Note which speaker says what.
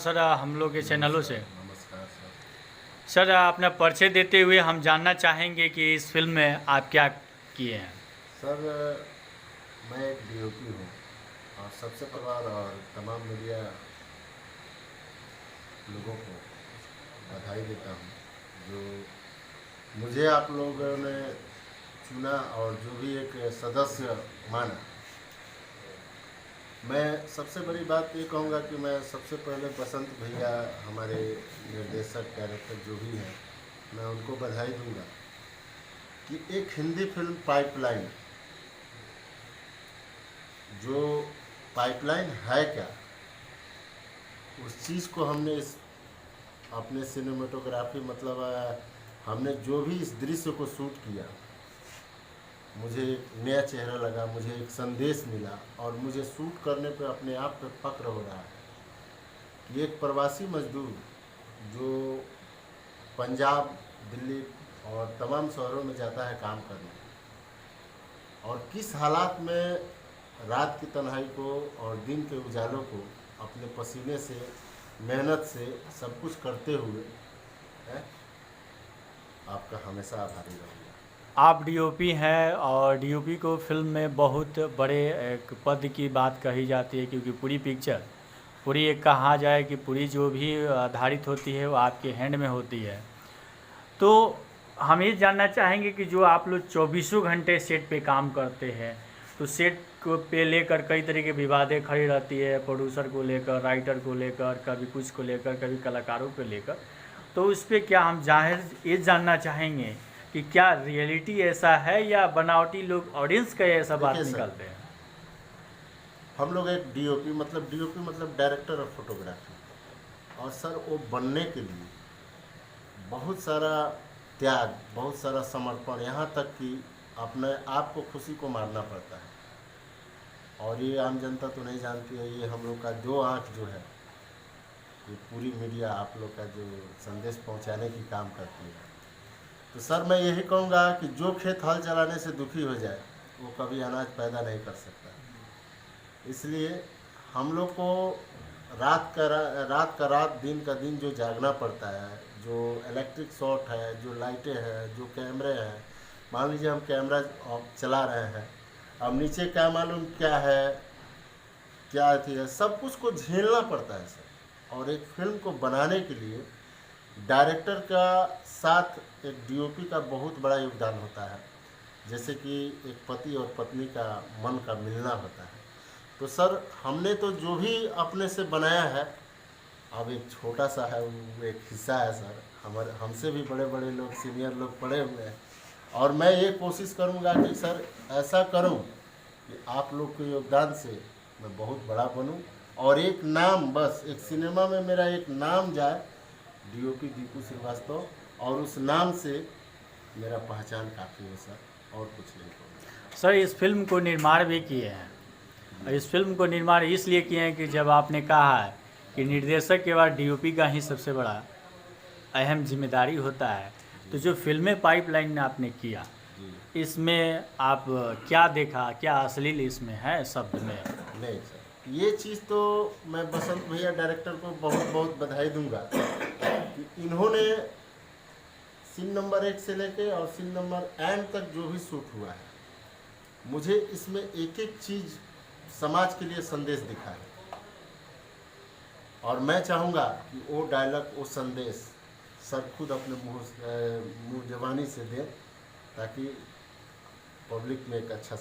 Speaker 1: Sir हम लोग के चैनलों से।
Speaker 2: नमस्कार सर।
Speaker 1: सर अपना परिचय देते हुए हम जानना चाहेंगे कि इस फिल्म में आप क्या किए हैं।
Speaker 2: सर मैं एक डीओपी हूँ और सबसे परिवार और तमाम मीडिया लोगों को बधाई देता हूँ जो मुझे आप लोगों ने चुना और जो भी एक सदस्य माना। मैं सबसे बड़ी बात ये कहूँगा कि मैं सबसे पहले बसंत भैया हमारे निर्देशक डायरेक्टर जो भी हैं मैं उनको बधाई दूंगा कि एक हिंदी फिल्म पाइपलाइन, जो पाइपलाइन है क्या, उस चीज़ को हमने इस अपने सिनेमेटोग्राफी मतलब हमने जो भी इस दृश्य को शूट किया, मुझे एक नया चेहरा लगा, मुझे एक संदेश मिला और मुझे शूट करने पे अपने आप पे फक्र हो रहा है कि एक प्रवासी मजदूर जो पंजाब, दिल्ली और तमाम शहरों में जाता है काम करने और किस हालात में रात की तन्हाई को और दिन के उजालों को अपने पसीने से, मेहनत से सब कुछ करते हुए है, आपका हमेशा आभारी रहूँगा।
Speaker 1: आप डीओपी हैं और डीओपी को फिल्म में बहुत बड़े एक पद की बात कही जाती है, क्योंकि पूरी पिक्चर पूरी एक कहा जाए कि पूरी जो भी आधारित होती है वो आपके हैंड में होती है। तो हम ये जानना चाहेंगे कि जो आप लोग 24 घंटे सेट पे काम करते हैं, तो सेट को पे लेकर कई तरह की विवादें खड़ी रहती है, प्रोड्यूसर को लेकर, राइटर को लेकर, कभी कुछ को लेकर, कभी कलाकारों को लेकर। तो उस पर क्या हम जाहिर ये जानना चाहेंगे कि क्या रियलिटी ऐसा है या बनावटी लोग ऑडियंस का ऐसा बात निकालते हैं।
Speaker 2: हम लोग एक डीओपी मतलब डायरेक्टर ऑफ फोटोग्राफी, और सर वो बनने के लिए बहुत सारा त्याग, बहुत सारा समर्पण, यहाँ तक कि अपने आप को खुशी को मारना पड़ता है। और ये आम जनता तो नहीं जानती है, ये हम लोग का दो आँख जो है, ये पूरी मीडिया आप लोग का जो संदेश पहुँचाने की काम करती है। तो सर मैं यही कहूँगा कि जो खेत हल चलाने से दुखी हो जाए वो कभी अनाज पैदा नहीं कर सकता। इसलिए हम लोग को रात का रात, दिन का दिन जो जागना पड़ता है, जो इलेक्ट्रिक शॉट है, जो लाइटें हैं, जो कैमरे हैं, मान लीजिए हम कैमरा चला रहे हैं, अब नीचे क्या मालूम क्या है, क्या थी है, सब कुछ को झेलना पड़ता है सर। और एक फिल्म को बनाने के लिए डायरेक्टर का साथ एक डीओपी का बहुत बड़ा योगदान होता है, जैसे कि एक पति और पत्नी का मन का मिलना होता है। तो सर हमने तो जो भी अपने से बनाया है, अब एक छोटा सा है, वो एक हिस्सा है सर। हमारे हमसे भी बड़े बड़े लोग, सीनियर लोग पड़े हुए हैं, और मैं ये कोशिश करूँगा कि सर ऐसा करूँ कि आप लोग के योगदान से मैं बहुत बड़ा बनूँ और एक नाम, बस एक सिनेमा में मेरा एक नाम जाए, डीओपी दीपू श्रीवास्तव, और उस नाम से मेरा पहचान काफ़ी है सर, और कुछ नहीं कहूँगा।
Speaker 1: सर इस फिल्म को निर्माण भी किए हैं, इस फिल्म को निर्माण इसलिए किए हैं कि जब आपने कहा है कि निर्देशक के बाद डीओपी का ही सबसे बड़ा अहम जिम्मेदारी होता है, तो जो फिल्में पाइपलाइन में आपने किया, इसमें आप क्या देखा, क्या अश्लील इसमें है शब्द में?
Speaker 2: नहीं सर, ये चीज़ तो मैं बसंत भैया डायरेक्टर को बहुत बहुत बधाई दूंगा कि इन्होंने सीन नंबर 1 से लेके और सीन नंबर एंड तक जो भी शूट हुआ है, मुझे इसमें एक एक चीज़ समाज के लिए संदेश दिखा है। और मैं चाहूँगा कि वो डायलॉग, वो संदेश सर खुद अपने मुँह ज़बानी से दें, ताकि पब्लिक में एक अच्छा